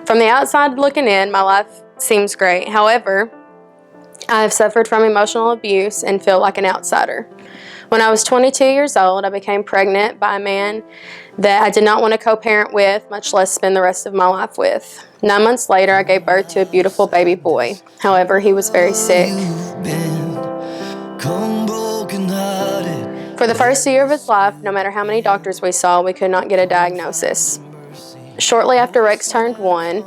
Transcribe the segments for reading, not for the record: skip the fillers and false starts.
From the outside looking in, my life seems great. However, I have suffered from emotional abuse and feel like an outsider. When I was 22 years old, I became pregnant by a man that I did not want to co-parent with, much less spend the rest of my life with. 9 months later, I gave birth to a beautiful baby boy. However, he was very sick. For the first year of his life, no matter how many doctors we saw, we could not get a diagnosis. Shortly after Rex turned 1,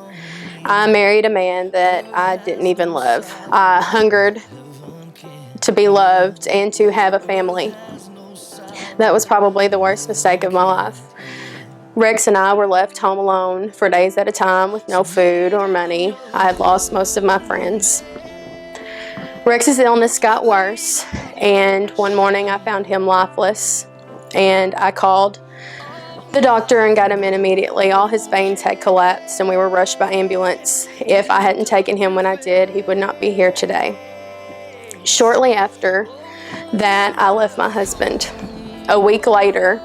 I married a man that I didn't even love. I hungered to be loved and to have a family. That was probably the worst mistake of my life. Rex and I were left home alone for days at a time with no food or money. I had lost most of my friends. Rex's illness got worse, and one morning I found him lifeless, and I called the doctor and got him in immediately. All his veins had collapsed and we were rushed by ambulance. If I hadn't taken him when I did, he would not be here today. Shortly after that, I left my husband. A week later,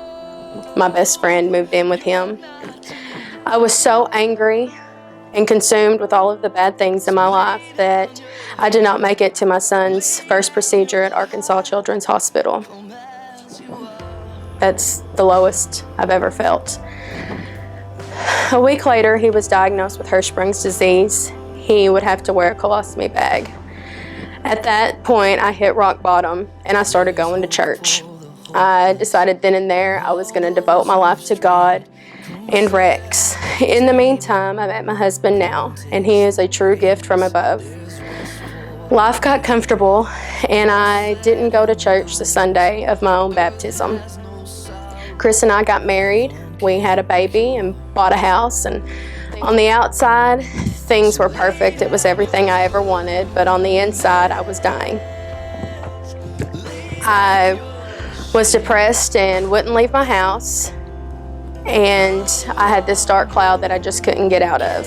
my best friend moved in with him. I was so angry and consumed with all of the bad things in my life that I did not make it to my son's first procedure at Arkansas Children's Hospital. That's the lowest I've ever felt. A week later, he was diagnosed with Hirschsprung's disease. He would have to wear a colostomy bag. At that point, I hit rock bottom and I started going to church. I decided then and there I was going to devote my life to God and Rex. In the meantime, I met my husband now, and he is a true gift from above. Life got comfortable, and I didn't go to church the Sunday of my own baptism. Chris and I got married. We had a baby and bought a house, and on the outside, things were perfect. It was everything I ever wanted, but on the inside, I was dying. I was depressed and wouldn't leave my house, and I had this dark cloud that I just couldn't get out of.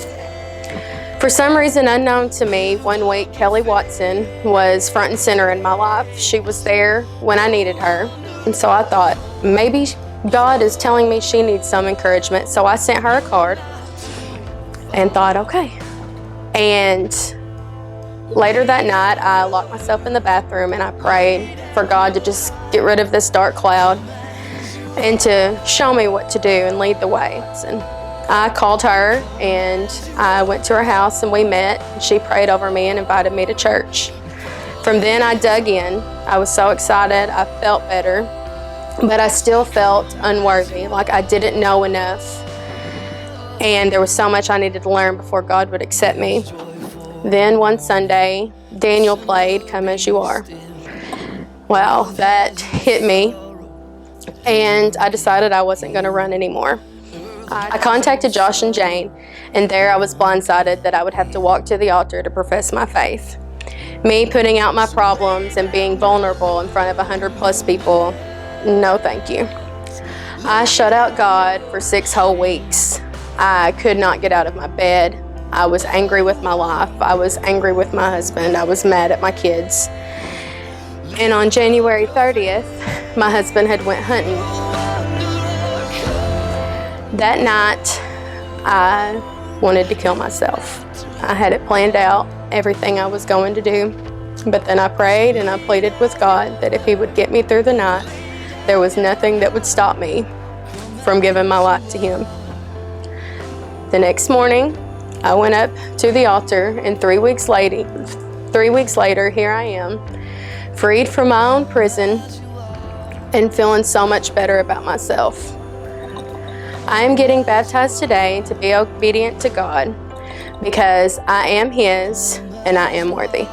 For some reason unknown to me, one week Kelly Watson was front and center in my life. She was there when I needed her, and so I thought, maybe God is telling me she needs some encouragement. So I sent her a card and thought, okay. And later that night, I locked myself in the bathroom and I prayed for God to just get rid of this dark cloud and to show me what to do and lead the way. And I called her and I went to her house and we met. She prayed over me and invited me to church. From then I dug in. I was so excited. I felt better, but I still felt unworthy, like I didn't know enough. And there was so much I needed to learn before God would accept me. Then one Sunday, Daniel played Come As You Are. Wow, that hit me. And I decided I wasn't going to run anymore. I contacted Josh and Jane, and there I was blindsided that I would have to walk to the altar to profess my faith. Me putting out my problems and being vulnerable in front of 100+ people, no thank you. I shut out God for 6 whole weeks. I could not get out of my bed. I was angry with my life. I was angry with my husband. I was mad at my kids. And on January 30th, my husband had went hunting. That night, I wanted to kill myself. I had it planned out, everything I was going to do. But then I prayed and I pleaded with God that if He would get me through the night, there was nothing that would stop me from giving my life to Him. The next morning, I went up to the altar, and 3 weeks later, here I am, freed from my own prison and feeling so much better about myself. I am getting baptized today to be obedient to God because I am His and I am worthy.